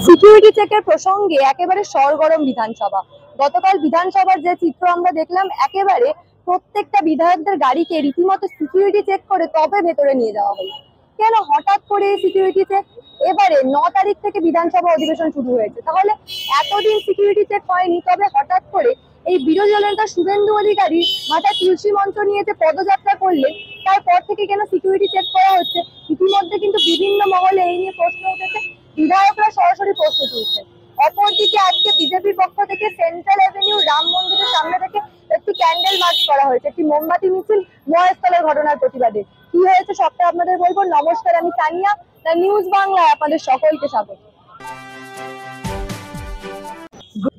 Security চেকের প্রসঙ্গে একেবারে সরগরম বিধানসভা। গতকাল বিধানসভার যে চিত্র আমরা দেখলাম, একেবারে প্রত্যেকটা বিধায়কদের গাড়িকে রীতিমতো সিকিউরিটি চেক করে তবে ভেতরে নিয়ে যাওয়া হলো। কেন হঠাৎ করে এই সিকিউরিটি চেক? এবারে 9 তারিখ থেকে বিধানসভা অধিবেশন শুরু হয়েছে, তাহলে এতদিন সিকিউরিটি চেক হয়নি, তবে হঠাৎ করে এই বিরোধী দলনেতা শুভেন্দু অধিকারী মাথায় তুলসী মঞ্চ নিয়ে যে পদযাত্রা করলেন, তারপর থেকে কেন সিকিউরিটি চেক করা হচ্ছে? ইতিমধ্যে কিন্তু বিভিন্ন মহলে এই নিয়ে প্রশ্ন উঠেছে, বিধায়করা সরাসরি প্রশ্ন তুলছেন। অপরদিকে আজকে বিজেপির পক্ষ থেকে সেন্ট্রাল এভিনিউ রাম মন্দিরের সামনে থেকে একটি ক্যান্ডেল মার্চ করা হয়েছে, একটি মোমবাতি মিছিল মহেশতলের ঘটনার প্রতিবাদে। কি হয়েছে সবটা আপনাদের বলবো। নমস্কার, আমি তানিয়া, নিউজ বাংলায় আপনাদের সকলকে স্বাগত।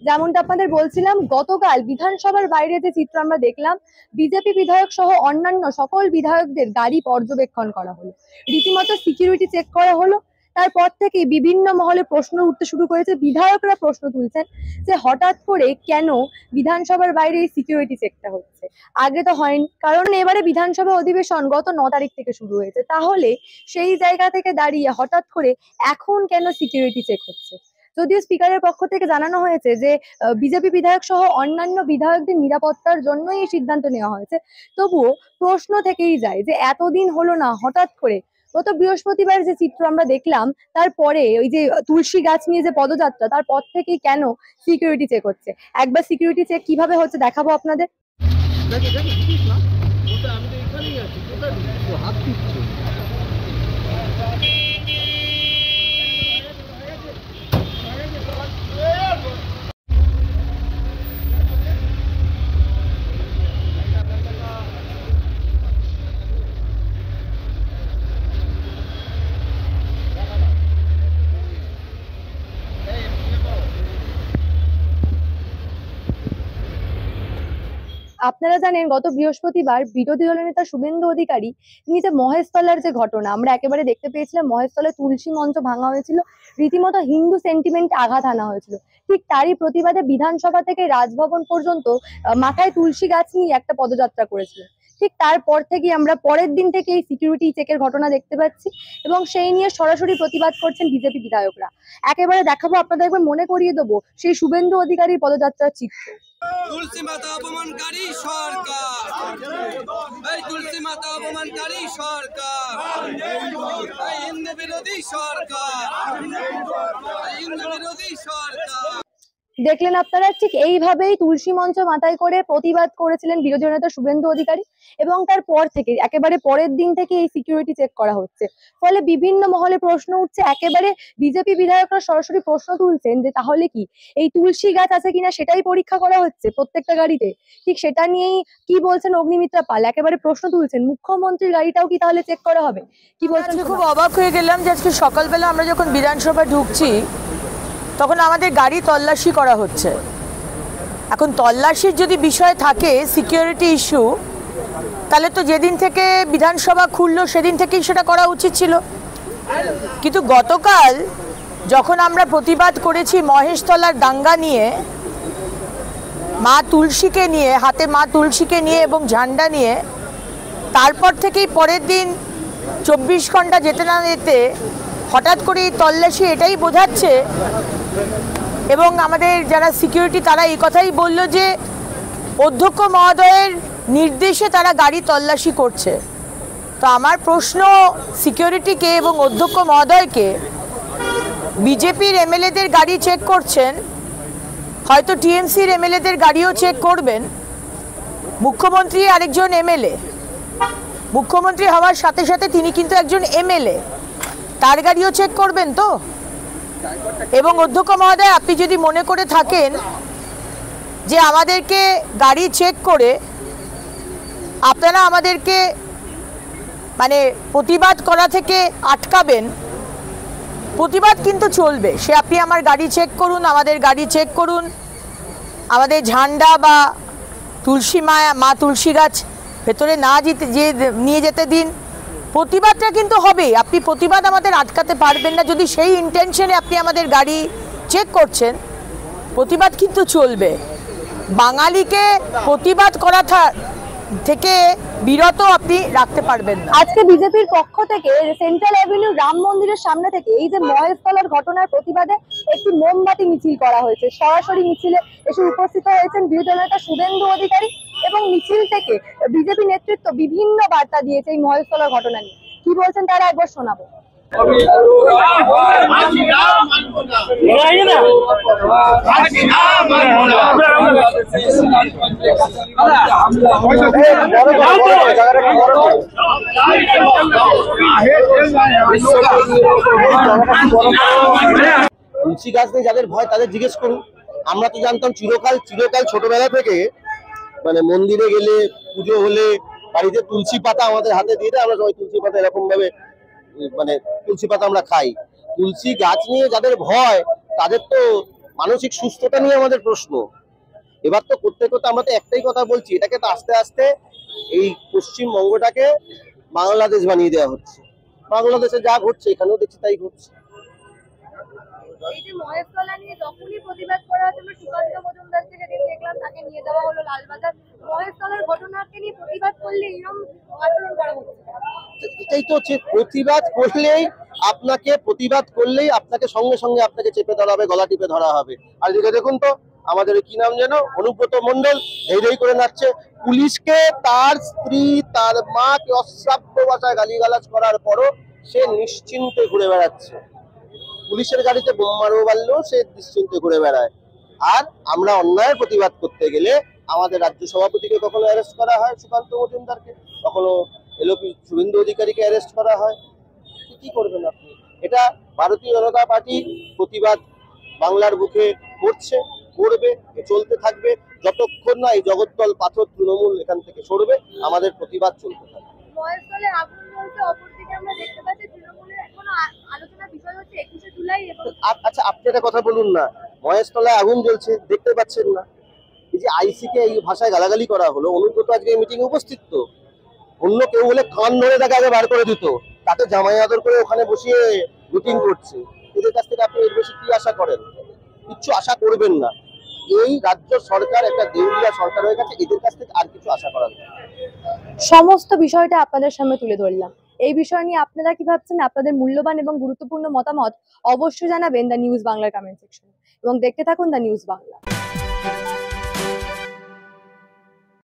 যেমনটা আপনাদের বলছিলাম, গতকাল বিধানসভার বাইরে যে চিত্র আমরা দেখলাম, বিজেপি বিধায়ক সহ অন্যান্য সকল বিধায়কদের গাড়ি পর্যবেক্ষণ করা হলো, রীতিমতো সিকিউরিটি চেক করা হলো। তারপর থেকে বিভিন্ন মহলে প্রশ্ন উঠতে শুরু করেছে, বিধায়করা প্রশ্ন তুলছেন যে হঠাৎ করে কেন বিধানসভার বাইরে এই সিকিউরিটি চেকটা হচ্ছে, আগে তো হয়নি। কারণ এবারে বিধানসভা অধিবেশন গত 9 তারিখ থেকে শুরু হয়েছে, তাহলে সেই জায়গা থেকে দাঁড়িয়ে হঠাৎ করে এখন কেন সিকিউরিটি চেক হচ্ছে? যদিও স্পিকারের পক্ষ থেকে জানানো হয়েছে যে বিজেপি বিধায়ক সহ অন্যান্য বিধায়কদের নিরাপত্তার জন্যই এই সিদ্ধান্ত নেওয়া হয়েছে, তবুও প্রশ্ন থেকেই যায় যে এতদিন হলো না, হঠাৎ করে গত বৃহস্পতিবার যে চিত্র আমরা দেখলাম, তারপরে ওই যে তুলসী গাছ নিয়ে যে পদযাত্রা, তারপর থেকেই কেন সিকিউরিটি চেক হচ্ছে? একবার সিকিউরিটি চেক কিভাবে হচ্ছে দেখাবো আপনাদের। আপনারা জানেন, গত বৃহস্পতিবার বিরোধী দলনেতা শুভেন্দু অধিকারী তিনি যে মহেশতলার যে ঘটনা আমরা একেবারে দেখতে পেয়েছিলাম, মহেশতলায় তুলসী মঞ্চ ভাঙা হয়েছিল, রীতিমতো হিন্দু সেন্টিমেন্ট আঘাত আনা হয়েছিল, ঠিক তারই প্রতিবাদে বিধানসভা থেকে রাজভবন পর্যন্ত মাথায় তুলসী গাছ নিয়ে একটা পদযাত্রা করেছিল। ঠিক তারপর থেকে আমরা পরের দিন থেকে এই সিকিউরিটি চেকের ঘটনা দেখতে পাচ্ছি, এবং সেই নিয়ে সরাসরি প্রতিবাদ করছেন বিজেপি বিধায়করা। একেবারে দেখাবো আপনাদের, একবার মনে করিয়ে দেবো সেই শুভেন্দু অধিকারীর পদযাত্রার চিত্র। তুলসী মাতা অপমানকারী সরকার, এই তুলসী মাতা অপমানকারী সরকার, এই হিন্দু বিরোধী সরকার, হিন্দু বিরোধী সরকার। দেখলেন আপনারা, ঠিক এইভাবেই তুলসী মঞ্চ মাথায় করে প্রতিবাদ করেছিলেন বিরোধী নেতা শুভেন্দু অধিকারী, এবং তারপর থেকে একেবারে পরের দিন থেকে এই সিকিউরিটি চেক করা হচ্ছে। ফলে বিভিন্ন মহলে প্রশ্ন উঠছে, একেবারে বিজেপি বিধায়করা সরাসরি প্রশ্ন তুলছেন যে তাহলে কি এই তুলসী গাছ আছে কিনা সেটাই পরীক্ষা করা হচ্ছে প্রত্যেকটা গাড়িতে। ঠিক সেটা নিয়েই কি বলছেন অগ্নিমিত্রা পাল, একেবারে প্রশ্ন তুলছেন মুখ্যমন্ত্রীর গাড়িটাও কি তাহলে চেক করা হবে? কি বলছেন? খুব অবাক হয়ে গেলাম যে আজকে সকালবেলা আমরা যখন বিধানসভা ঢুকছি তখন আমাদের গাড়ি তল্লাশি করা হচ্ছে। এখন তল্লাশির যদি বিষয় থাকে, সিকিউরিটি ইস্যু, তাহলে তো যেদিন থেকে বিধানসভা খুললো সেদিন থেকেই সেটা করা উচিত ছিল। কিন্তু গতকাল যখন আমরা প্রতিবাদ করেছি মহেশতলার দাঙ্গা নিয়ে, মা তুলসীকে নিয়ে, হাতে মা তুলসীকে নিয়ে এবং ঝান্ডা নিয়ে, তারপর থেকেই পরের দিন 24 ঘন্টা যেতে না যেতে হঠাৎ করে এই তল্লাশি, এটাই বোঝাচ্ছে। এবং আমাদের যারা সিকিউরিটি তারা এই কথাই বলল যে অধ্যক্ষ মহোদয়ের নির্দেশে তারা গাড়ি তল্লাশি করছে। তো আমার প্রশ্ন সিকিউরিটিকে এবং অধ্যক্ষ মহোদয়কে, বিজেপির এমএলএদের গাড়ি চেক করছেন, হয়তো টিএমসির এমএলএদের গাড়িও চেক করবেন, মুখ্যমন্ত্রী আরেকজন এমএলএ, মুখ্যমন্ত্রী হওয়ার সাথে সাথে তিনি কিন্তু একজন এমএলএ, তার গাড়িও চেক করবেন তো? এবং অধ্যক্ষ মহোদয়, আপনি যদি মনে করে থাকেন যে আমাদেরকে গাড়ি চেক করে আপনারা আমাদেরকে মানে প্রতিবাদ করা থেকে আটকাবেন, প্রতিবাদ কিন্তু চলবে। সে আপনি আমার গাড়ি চেক করুন, আমাদের গাড়ি চেক করুন, আমাদের ঝান্ডা বা তুলসী মা তুলসী গাছ ভেতরে না নিয়ে যেতে দিন, প্রতিবাদটা কিন্তু হবে। আপনি প্রতিবাদ আমাদের আটকাতে পারবেন না। যদি সেই ইন্টেনশনে আপনি আমাদের গাড়ি চেক করছেন, প্রতিবাদ কিন্তু চলবে। বাঙালিকে প্রতিবাদ থেকে বিরত আপনি রাখতে পারবেন না। আজকে বিজেপির পক্ষ থেকে সেন্ট্রাল অ্যাভিনিউ রাম মন্দিরের সামনে থেকে এই যে মহেশতলার ঘটনার প্রতিবাদে একটি মোমবাতি মিছিল করা হয়েছে। সরাসরি মিছিলে এসে উপস্থিত হয়েছেন বিরোধী নেতা শুভেন্দু অধিকারী এবং মিছিল থেকে বিজেপি নেতৃত্ব বিভিন্ন বার্তা দিয়েছে এই মহেশতলার ঘটনা নিয়ে। কি বলছেন তারা একবার শোনাবো। তুলসী গাছ নিয়ে যাদের ভয় তাদের জিজ্ঞেস করুন। আমরা তো জানতাম চিরকাল ছোটবেলা থেকে, মানে মন্দিরে গেলে পুজো হলে বাড়িতে তুলসী পাতা আমাদের হাতে দিয়ে দেয়, আমরা সবাই তুলসী পাতা এরকম ভাবে মানে তুলসী পাতা আমরা খাই। তুলসী গাছ নিয়ে যাদের ভয় তাদের তো মানসিক সুস্থতা নিয়ে আমাদের প্রশ্ন। এবার তো করতে করতে আমরা তো একটাই কথা বলছি, এটাকে তো আস্তে আস্তে এই পশ্চিমবঙ্গটাকে বাংলাদেশ বানিয়ে দেওয়া হচ্ছে। বাংলাদেশে যা ঘটছে এখানেও দেখছি তাই ঘটছে। এই যে মহেশতলা নিয়ে যখনই প্রতিবাদ করা হচ্ছে, আমরা সুকান্ত মজুমদারকে যেদিন দেখলাম তাকে নিয়ে যাওয়া হলো লালবাজার। মহেশতলার ঘটনাকে নিয়ে প্রতিবাদ করলে এরকম আচরণ করা হচ্ছে। এটাই তো হচ্ছে, প্রতিবাদ করলেই আপনাকে সঙ্গে সঙ্গে আপনাকে চেপে ধরা হবে, গলা টিপে ধরা হবে। আর দিকে দেখুন তো আমাদের কি নাম যেন অনুব্রত মণ্ডল এই করে নাচছে। পুলিশকে তার স্ত্রী তার মাকে অশ্রাব্য ভাষায় গালিগালাজ করার পরও সে নিশ্চিন্তে ঘুরে বেড়াচ্ছে। পুলিশের গাড়িতে বোমারও বাড়লেও সে নিশ্চিন্তে ঘুরে বেড়ায়। আর আমরা অন্যায়ের প্রতিবাদ করতে গেলে আমাদের রাজ্য সভাপতিকে কখনো অ্যারেস্ট করা হয়, সুকান্ত মজুমদারকে, কখনো এলওপি শুভেন্দু অধিকারীকে অ্যারেস্ট করা হয়। কি করবেন আপনি? এটা ভারতীয় জনতা পার্টি প্রতিবাদ বাংলার বুকে করবে, চলতে থাকবে যতক্ষণ না এই জগদ্দল পাথর তৃণমূল এখান থেকে সরবে। আমাদের প্রতিবাদ চলতে থাকবে। মহেশতলে আগুন জ্বলছে, অপরদিকে আমরা দেখতে পাচ্ছি তৃণমূলের এখনো আলোচনার বিষয় হচ্ছে 21শে জুলাই। এবং আচ্ছা আপনি একটা কথা বলুন না, মহেশতলায় আগুন জ্বলছে দেখতে পাচ্ছেন না? এই যে আইসিকে এই ভাষায় গালাগালি করা হলো, অনুব্রত আজকে এই মিটিং উপস্থিত তো। অন্য কেউ হলে কান ধরে তাকে আগে বার করে দিত, তাকে জামাই আদর করে ওখানে বসিয়ে মিটিং করছে। এদের কাছ থেকে আপনি এর বেশি কি আশা করেন? কিচ্ছু আশা করবেন না। এই রাজ্য সরকার একটা দেউলিয়া সরকার হয়ে গেছে, এদের কাছ থেকে আর কিছু আশা করার নেই। সমস্ত বিষয়টা আপনাদের সামনে তুলে ধরলাম। এই বিষয় নিয়ে আপনারা কি ভাবছেন? আপনাদের মূল্যবান এবং গুরুত্বপূর্ণ মতামত অবশ্যই জানাবেন দ্য নিউজ বাংলার কমেন্ট সেকশনে এবং দেখতে থাকুন দ্য নিউজ বাংলা।